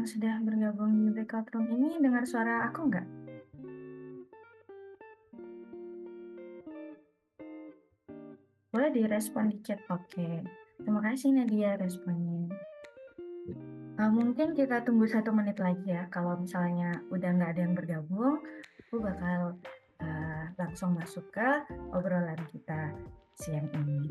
yang sudah bergabung di breakout room ini dengar suara aku nggak? Boleh direspon di chat. Oke. Terima kasih Nadia responnya. Mungkin kita tunggu 1 menit lagi ya. Kalau misalnya udah nggak ada yang bergabung, aku bakal langsung masuk ke obrolan kita siang ini.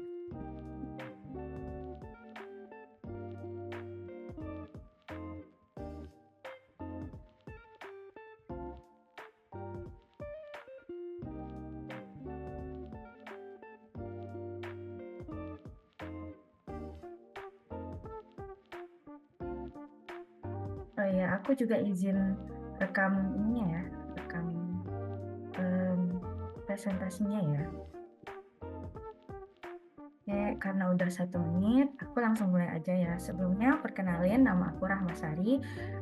Oh iya, aku juga izin rekam ininya ya, rekam em, presentasinya ya. Oke, karena udah 1 menit, aku langsung mulai aja ya. Sebelumnya, perkenalin nama aku Rahmasari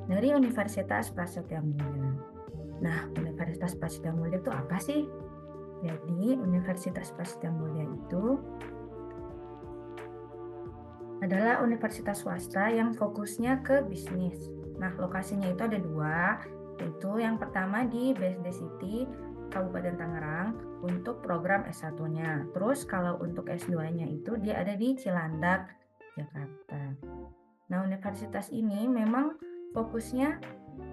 dari Universitas Prasetya Mulia. Nah, Universitas Prasetya Mulia itu apa sih? Jadi, Universitas Prasetya Mulia itu adalah universitas swasta yang fokusnya ke bisnis. Nah, lokasinya itu ada 2, yaitu yang pertama di BSD City, Kabupaten Tangerang, untuk program S1-nya. Terus kalau untuk S2-nya itu dia ada di Cilandak, Jakarta. Nah, universitas ini memang fokusnya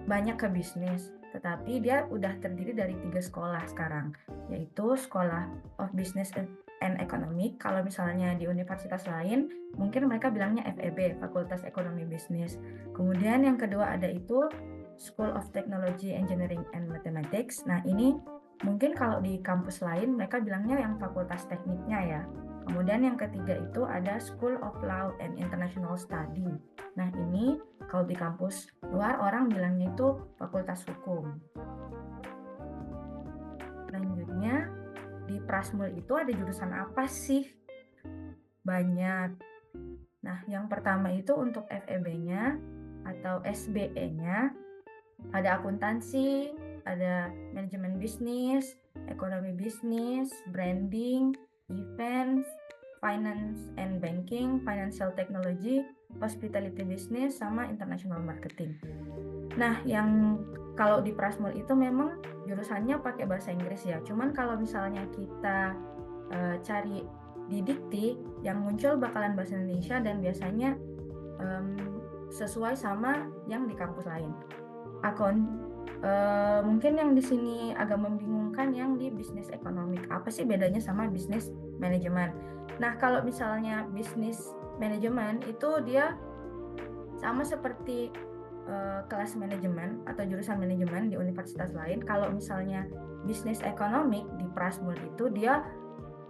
banyak ke bisnis, tetapi dia udah terdiri dari 3 sekolah sekarang, yaitu Sekolah of Business and Economic. Kalau misalnya di universitas lain, mungkin mereka bilangnya FEB, Fakultas Ekonomi Bisnis. Kemudian yang kedua ada itu School of Technology, Engineering, and Mathematics. Nah, ini mungkin kalau di kampus lain mereka bilangnya yang fakultas tekniknya ya. Kemudian yang ketiga itu ada School of Law and International Study. Nah, ini kalau di kampus luar orang bilangnya itu Fakultas Hukum. Selanjutnya, di Prasmul itu ada jurusan apa sih? Banyak. Nah, yang pertama itu untuk FEB-nya atau SBE-nya ada akuntansi, ada manajemen bisnis, ekonomi bisnis, branding, events, finance and banking, financial technology, hospitality business, sama international marketing. Nah, yang kalau di Prasmul itu memang jurusannya pakai bahasa Inggris ya. Cuman kalau misalnya kita cari di dikti, yang muncul bakalan bahasa Indonesia dan biasanya sesuai sama yang di kampus lain. Mungkin yang di sini agak membingungkan yang di bisnis ekonomik. Apa sih bedanya sama bisnis manajemen? Nah, kalau misalnya bisnis manajemen itu dia sama seperti kelas manajemen atau jurusan manajemen di universitas lain. Kalau misalnya bisnis ekonomik di Prasmul itu dia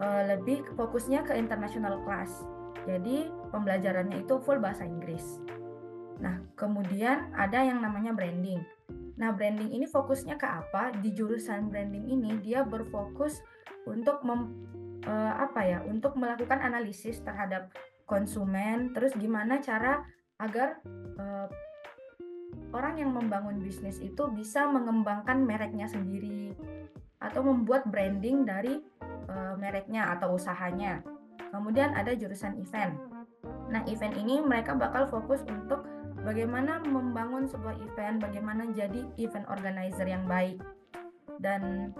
lebih fokusnya ke international class. Jadi pembelajarannya itu full bahasa Inggris. Nah, kemudian ada yang namanya branding. Nah, branding ini fokusnya ke apa? Di jurusan branding ini dia berfokus untuk untuk melakukan analisis terhadap konsumen, terus gimana cara agar orang yang membangun bisnis itu bisa mengembangkan mereknya sendiri atau membuat branding dari mereknya atau usahanya. Kemudian ada jurusan event. Nah, event ini mereka bakal fokus untuk bagaimana membangun sebuah event, bagaimana jadi event organizer yang baik. Dan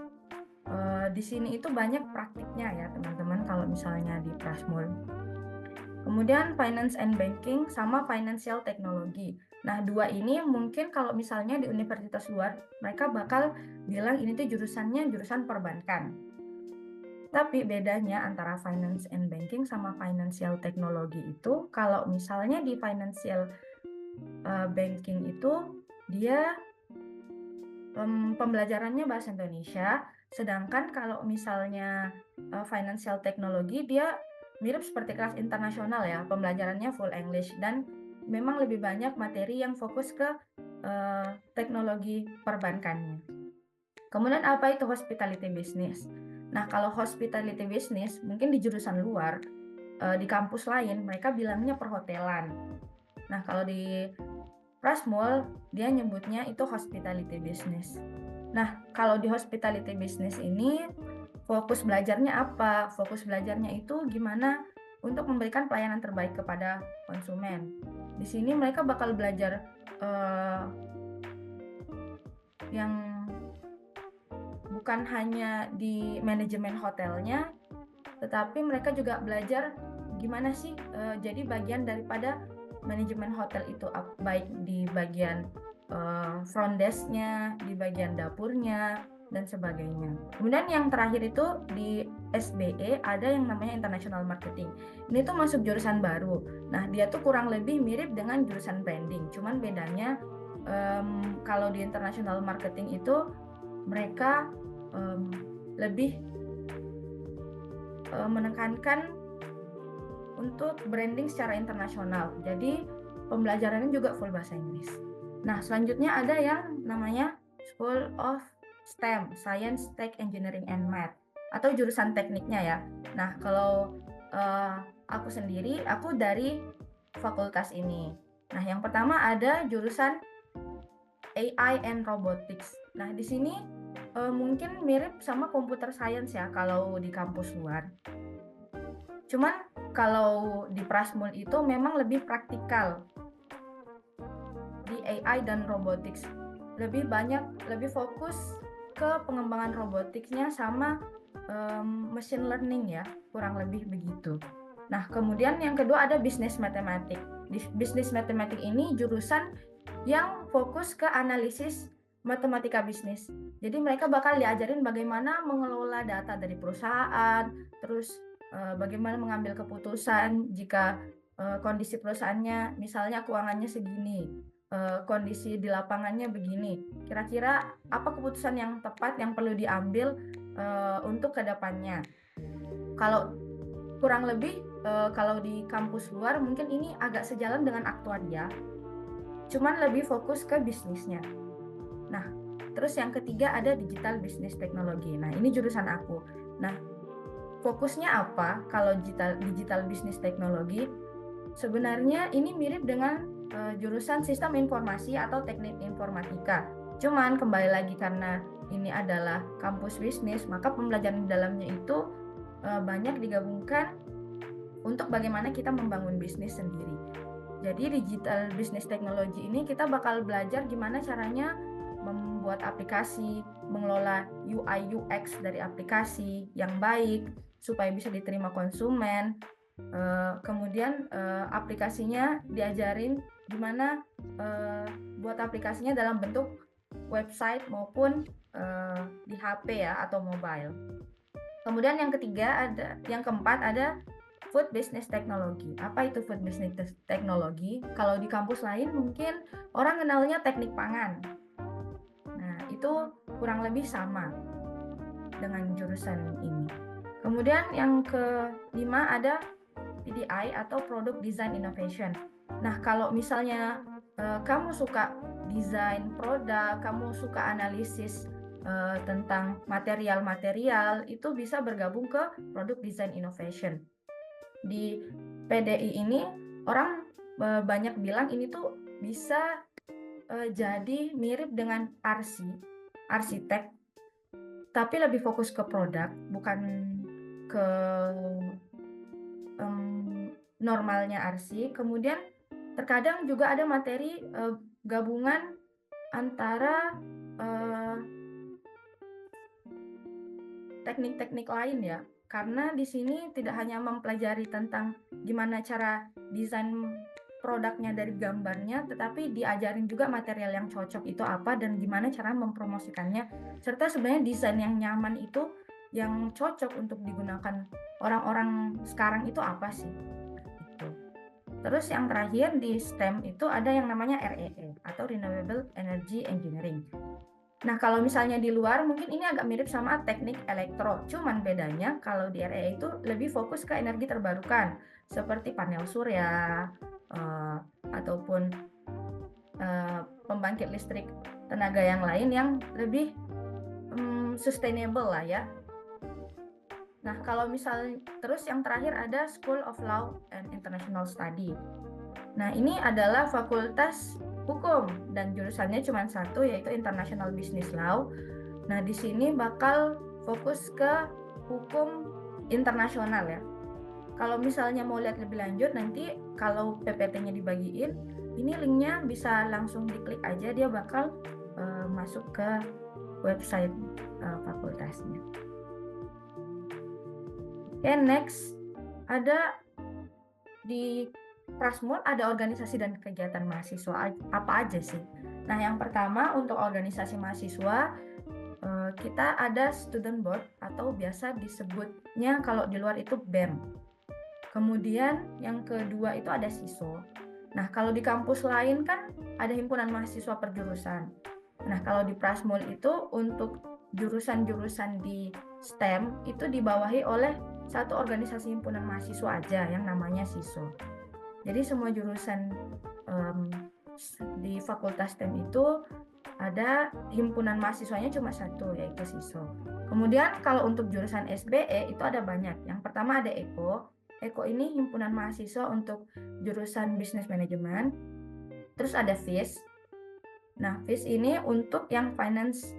di sini itu banyak praktiknya ya teman-teman kalau misalnya di Prasmul. Kemudian finance and banking sama financial technology. Nah, 2 ini mungkin kalau misalnya di universitas luar, mereka bakal bilang ini tuh jurusannya jurusan perbankan. Tapi bedanya antara finance and banking sama financial technology itu, kalau misalnya di financial banking itu, dia pembelajarannya bahasa Indonesia, sedangkan kalau misalnya financial technology, dia mirip seperti kelas internasional ya, pembelajarannya full English, dan memang lebih banyak materi yang fokus ke teknologi perbankannya. Kemudian apa itu hospitality business? Nah, kalau hospitality business mungkin di jurusan luar, di kampus lain mereka bilangnya perhotelan. Nah, kalau di Prasmul dia nyebutnya itu hospitality business. Nah, kalau di hospitality business ini fokus belajarnya apa? Fokus belajarnya itu gimana untuk memberikan pelayanan terbaik kepada konsumen. di sini mereka bakal belajar yang bukan hanya di manajemen hotelnya, tetapi mereka juga belajar gimana sih jadi bagian daripada manajemen hotel itu, baik di bagian front desk-nya, di bagian dapurnya, dan sebagainya. Kemudian yang terakhir itu di SBE ada yang namanya International Marketing. Ini tuh masuk jurusan baru. Nah, dia tuh kurang lebih mirip dengan jurusan branding. Cuman bedanya kalau di International Marketing itu mereka lebih menekankan untuk branding secara internasional. Jadi pembelajarannya juga full bahasa Inggris. Nah, selanjutnya ada yang namanya School of STEM, Science, Tech, Engineering, and Math, atau jurusan tekniknya ya. Nah, kalau aku sendiri, aku dari fakultas ini. Nah, yang pertama ada jurusan AI and Robotics. Nah, di sini mungkin mirip sama computer science ya kalau di kampus luar. Cuman kalau di Prasmul itu memang lebih praktikal di AI dan robotics. Lebih fokus ke pengembangan roboticsnya sama machine learning ya, kurang lebih begitu. Nah, kemudian yang kedua ada business mathematics. Di business mathematics ini jurusan yang fokus ke analisis matematika bisnis. Jadi mereka bakal diajarin bagaimana mengelola data dari perusahaan, terus bagaimana mengambil keputusan jika kondisi perusahaannya misalnya keuangannya segini, kondisi di lapangannya begini. Kira-kira apa keputusan yang tepat yang perlu diambil untuk kedepannya. Kalau kurang lebih kalau di kampus luar mungkin ini agak sejalan dengan aktuaria, cuman lebih fokus ke bisnisnya. Nah, terus yang ketiga ada digital business technology. Nah, ini jurusan aku. Nah, fokusnya apa kalau digital business technology? Sebenarnya ini mirip dengan jurusan sistem informasi atau teknik informatika. Cuman kembali lagi karena ini adalah kampus bisnis, maka pembelajaran di dalamnya itu banyak digabungkan untuk bagaimana kita membangun bisnis sendiri. Jadi digital business technology ini kita bakal belajar gimana caranya membuat aplikasi, mengelola UI UX dari aplikasi yang baik supaya bisa diterima konsumen. Kemudian aplikasinya diajarin gimana buat aplikasinya dalam bentuk website maupun di HP ya atau mobile. Kemudian yang keempat ada food business technology. Apa itu food business technology? Kalau di kampus lain mungkin orang kenalnya teknik pangan. Nah, itu kurang lebih sama dengan jurusan ini. Kemudian yang kelima ada PDI atau Product Design Innovation. Nah, kalau misalnya kamu suka desain produk, kamu suka analisis tentang material-material, itu bisa bergabung ke Product Design Innovation. Di PDI ini orang banyak bilang ini tuh bisa jadi mirip dengan arsitek, tapi lebih fokus ke produk, bukan ke normalnya arsi. Kemudian terkadang juga ada materi gabungan antara teknik-teknik lain ya, karena di sini tidak hanya mempelajari tentang gimana cara desain produknya dari gambarnya, tetapi diajarin juga material yang cocok itu apa dan gimana cara mempromosikannya, serta sebenarnya desain yang nyaman itu yang cocok untuk digunakan orang-orang sekarang itu apa sih. Gitu. Terus yang terakhir di STEM itu ada yang namanya REE atau Renewable Energy Engineering. Nah, kalau misalnya di luar mungkin ini agak mirip sama teknik elektro, cuman bedanya kalau di REE itu lebih fokus ke energi terbarukan seperti panel surya ataupun pembangkit listrik tenaga yang lain yang lebih sustainable lah ya. Nah, kalau misalnya terus yang terakhir ada School of Law and International Study. Nah, ini adalah fakultas hukum dan jurusannya cuma satu, yaitu International Business Law. Nah, di sini bakal fokus ke hukum internasional ya. Kalau misalnya mau lihat lebih lanjut, nanti kalau PPT-nya dibagiin, ini linknya bisa langsung diklik aja, dia bakal masuk ke website fakultasnya. Oke, next ada di Prasmul ada organisasi dan kegiatan mahasiswa apa aja sih? Nah, yang pertama untuk organisasi mahasiswa kita ada student board atau biasa disebutnya kalau di luar itu BEM. Kemudian yang kedua itu ada SISO. Nah, kalau di kampus lain kan ada himpunan mahasiswa per jurusan. Nah, kalau di Prasmul itu untuk jurusan-jurusan di STEM itu dibawahi oleh satu organisasi himpunan mahasiswa aja yang namanya SISO. Jadi semua jurusan di Fakultas STEM itu ada himpunan mahasiswanya cuma satu, yaitu SISO. Kemudian kalau untuk jurusan SBE itu ada banyak. Yang pertama ada EKO. EKO ini himpunan mahasiswa untuk jurusan Business Management. Terus ada FIS. Nah, FIS ini untuk yang Finance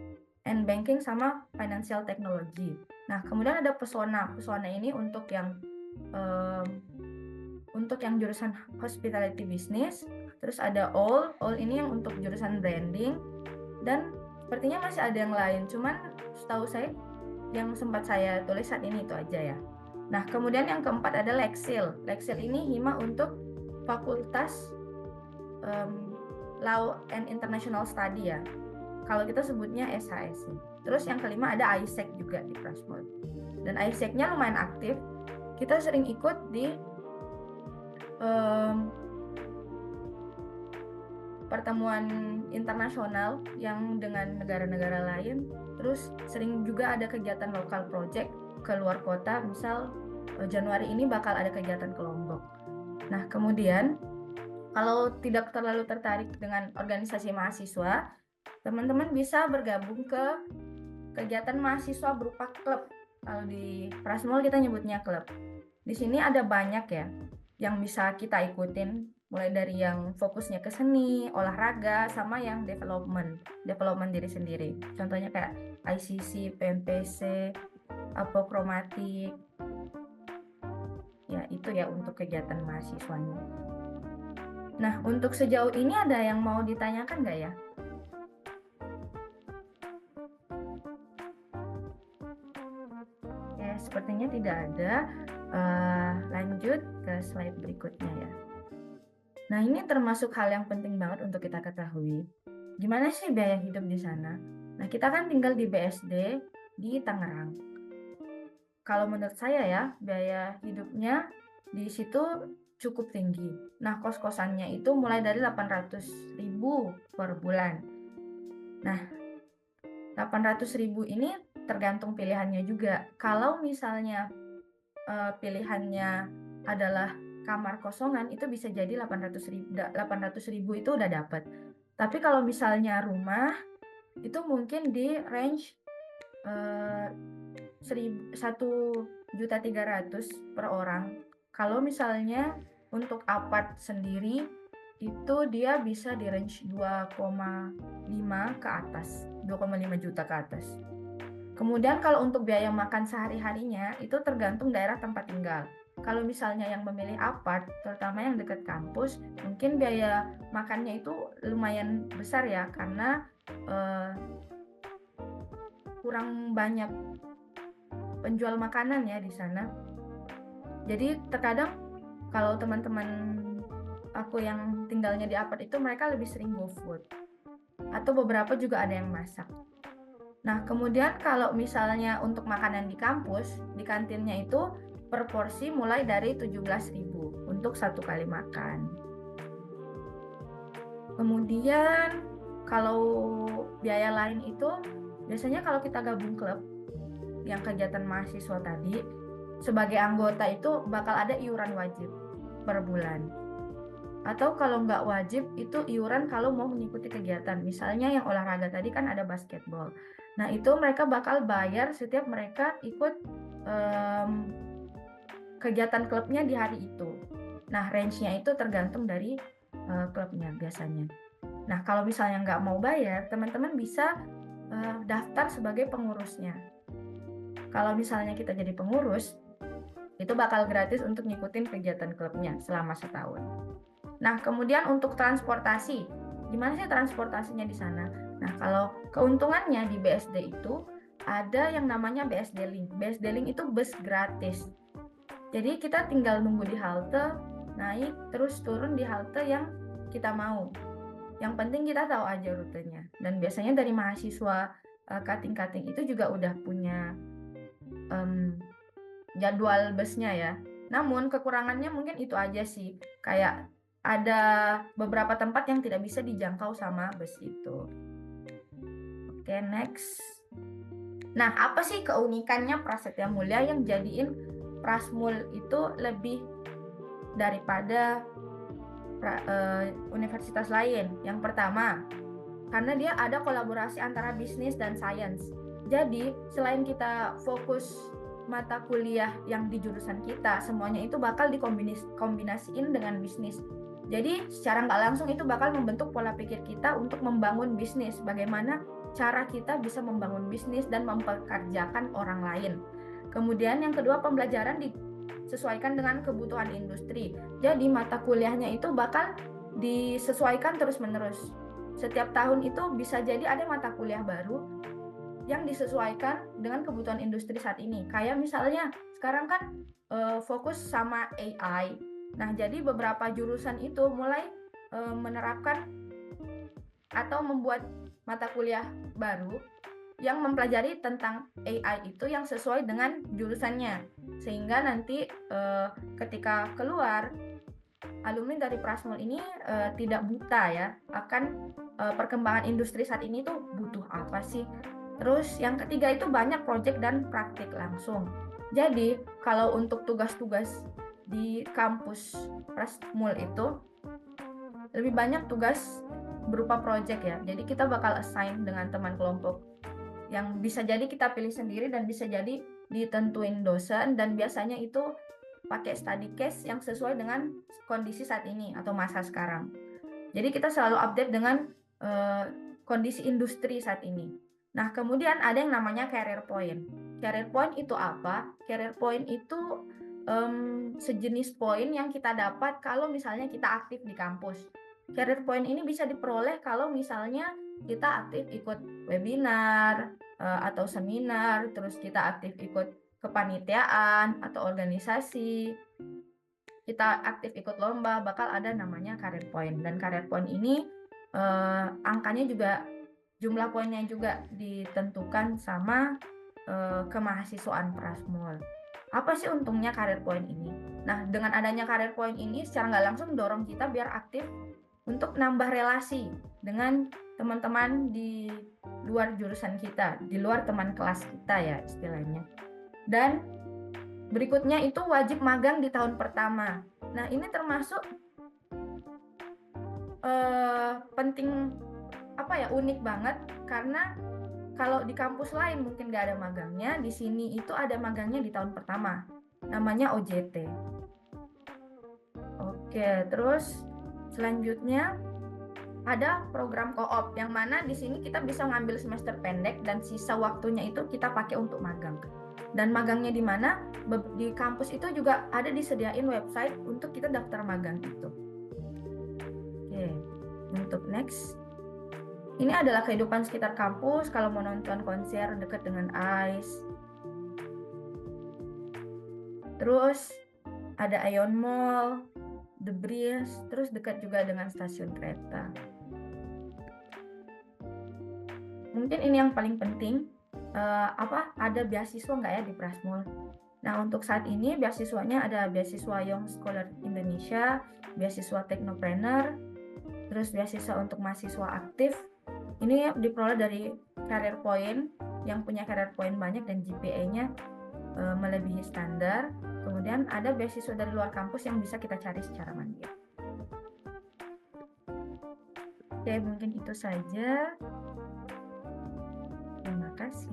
and Banking sama Financial Technology. Nah, kemudian ada Pesona. Pesona ini untuk yang jurusan Hospitality Business. Terus ada All ini yang untuk jurusan Branding. Dan sepertinya masih ada yang lain, cuman setahu saya yang sempat saya tulis saat ini itu aja ya. Nah, kemudian yang keempat ada Leksil. Leksil ini hima untuk Fakultas Law and International Study ya. Kalau kita sebutnya SHSI. Terus yang kelima ada ISEC juga di Prasmul. Dan ISEC-nya lumayan aktif. Kita sering ikut di pertemuan internasional yang dengan negara-negara lain. Terus sering juga ada kegiatan lokal project ke luar kota. Misal Januari ini bakal ada kegiatan ke Lombok. Nah, kemudian kalau tidak terlalu tertarik dengan organisasi mahasiswa, teman-teman bisa bergabung ke kegiatan mahasiswa berupa klub. Kalau di Prasmul kita nyebutnya klub. Di sini ada banyak ya yang bisa kita ikutin, mulai dari yang fokusnya ke seni, olahraga, sama yang development diri sendiri. Contohnya kayak ICC, PMPC, Apokromatik. Ya, itu ya untuk kegiatan mahasiswanya. Nah, untuk sejauh ini ada yang mau ditanyakan nggak ya? Ya, sepertinya tidak ada. Lanjut ke slide berikutnya ya. Nah, ini termasuk hal yang penting banget untuk kita ketahui. Gimana sih biaya hidup di sana? Nah, kita kan tinggal di BSD di Tangerang. Kalau menurut saya ya, biaya hidupnya di situ cukup tinggi. Nah, kos-kosannya itu mulai dari 800.000 per bulan. Nah, 800.000 ini tergantung pilihannya juga. Kalau misalnya pilihannya adalah kamar kosongan, itu bisa jadi 800.000 itu udah dapat. Tapi kalau misalnya rumah, itu mungkin di range 1.300.000 per orang. Kalau misalnya untuk apart sendiri, itu dia bisa di range 2,5 ke atas, 2,5 juta ke atas. Kemudian kalau untuk biaya makan sehari-harinya itu tergantung daerah tempat tinggal. Kalau misalnya yang memilih apart, terutama yang dekat kampus, mungkin biaya makannya itu lumayan besar ya, karena kurang banyak penjual makanan ya di sana. Jadi terkadang kalau teman-teman aku yang tinggalnya di apart itu mereka lebih sering GoFood. Atau beberapa juga ada yang masak. Nah, kemudian kalau misalnya untuk makanan di kampus, di kantinnya itu per porsi mulai dari 17.000 untuk satu kali makan. Kemudian kalau biaya lain itu biasanya kalau kita gabung klub yang kegiatan mahasiswa tadi, sebagai anggota itu bakal ada iuran wajib per bulan. Atau kalau nggak wajib, itu iuran kalau mau mengikuti kegiatan. Misalnya yang olahraga tadi kan ada basketball. Nah, itu mereka bakal bayar setiap mereka ikut kegiatan klubnya di hari itu. Nah, range-nya itu tergantung dari klubnya biasanya. Nah, kalau misalnya nggak mau bayar, teman-teman bisa daftar sebagai pengurusnya. Kalau misalnya kita jadi pengurus, Itu bakal gratis untuk ngikutin kegiatan klubnya selama setahun. Nah, kemudian untuk transportasi, gimana sih transportasinya di sana? Nah, kalau keuntungannya di BSD itu ada yang namanya BSD Link. BSD Link itu bus gratis. Jadi kita tinggal nunggu di halte, naik, terus turun di halte yang kita mau. Yang penting kita tahu aja rutenya. Dan biasanya dari mahasiswa cutting-cutting itu juga udah punya jadwal busnya ya. Namun kekurangannya mungkin itu aja sih. Kayak ada beberapa tempat yang tidak bisa dijangkau sama bus itu. Oke, next. Nah, apa sih keunikannya Prasetya Mulia yang jadiin Prasmul itu lebih daripada universitas lain? Yang pertama, karena dia ada kolaborasi antara bisnis dan sains. Jadi, selain kita fokus mata kuliah yang di jurusan kita, semuanya itu bakal dikombinasiin dengan bisnis. Jadi, secara nggak langsung itu bakal membentuk pola pikir kita untuk membangun bisnis. Bagaimana cara kita bisa membangun bisnis dan mempekerjakan orang lain. Kemudian yang kedua, pembelajaran disesuaikan dengan kebutuhan industri. Jadi, mata kuliahnya itu bakal disesuaikan terus-menerus. Setiap tahun itu bisa jadi ada mata kuliah baru yang disesuaikan dengan kebutuhan industri saat ini. Kayak misalnya sekarang kan fokus sama AI. Nah, jadi beberapa jurusan itu mulai menerapkan atau membuat mata kuliah baru yang mempelajari tentang AI itu yang sesuai dengan jurusannya. Sehingga nanti ketika keluar, alumni dari Prasmul ini tidak buta ya akan perkembangan industri saat ini tuh butuh apa sih. Terus yang ketiga itu banyak proyek dan praktik langsung. Jadi kalau untuk tugas-tugas di kampus Prasmul itu lebih banyak tugas berupa proyek ya. Jadi kita bakal assign dengan teman kelompok yang bisa jadi kita pilih sendiri dan bisa jadi ditentuin dosen, dan biasanya itu pakai study case yang sesuai dengan kondisi saat ini atau masa sekarang. Jadi kita selalu update dengan kondisi industri saat ini. Nah, kemudian ada yang namanya career point. Career point itu apa? Career point itu sejenis poin yang kita dapat kalau misalnya kita aktif di kampus. Career point ini bisa diperoleh kalau misalnya kita aktif ikut webinar atau seminar, terus kita aktif ikut kepanitiaan atau organisasi, kita aktif ikut lomba, bakal ada namanya career point. Dan career point ini angkanya juga, jumlah poinnya juga ditentukan sama kemahasiswaan Prasmul. Apa sih untungnya career point ini? Nah, dengan adanya career point ini secara nggak langsung dorong kita biar aktif untuk nambah relasi dengan teman-teman di luar jurusan kita, di luar teman kelas kita ya istilahnya. Dan berikutnya itu wajib magang di tahun pertama. Nah, ini termasuk penting, unik banget, karena kalau di kampus lain mungkin nggak ada magangnya, di sini itu ada magangnya di tahun pertama, namanya OJT. Oke, terus selanjutnya ada program co-op, yang mana di sini kita bisa ngambil semester pendek dan sisa waktunya itu kita pakai untuk magang. Dan magangnya di mana? Di kampus itu juga ada disediain website untuk kita daftar magang itu. Oke, untuk next. Ini adalah kehidupan sekitar kampus kalau mau nonton konser dekat dengan ICE. Terus ada Ion Mall, The Breeze, terus dekat juga dengan stasiun kereta. Mungkin ini yang paling penting, ada beasiswa nggak ya di Prasmul? Nah, untuk saat ini beasiswanya ada beasiswa Young Scholar Indonesia, beasiswa Technopreneur, terus beasiswa untuk mahasiswa aktif. Ini diperoleh dari career point, yang punya career point banyak dan GPA-nya melebihi standar. Kemudian ada beasiswa dari luar kampus yang bisa kita cari secara mandiri. Oke, mungkin itu saja. Terima kasih.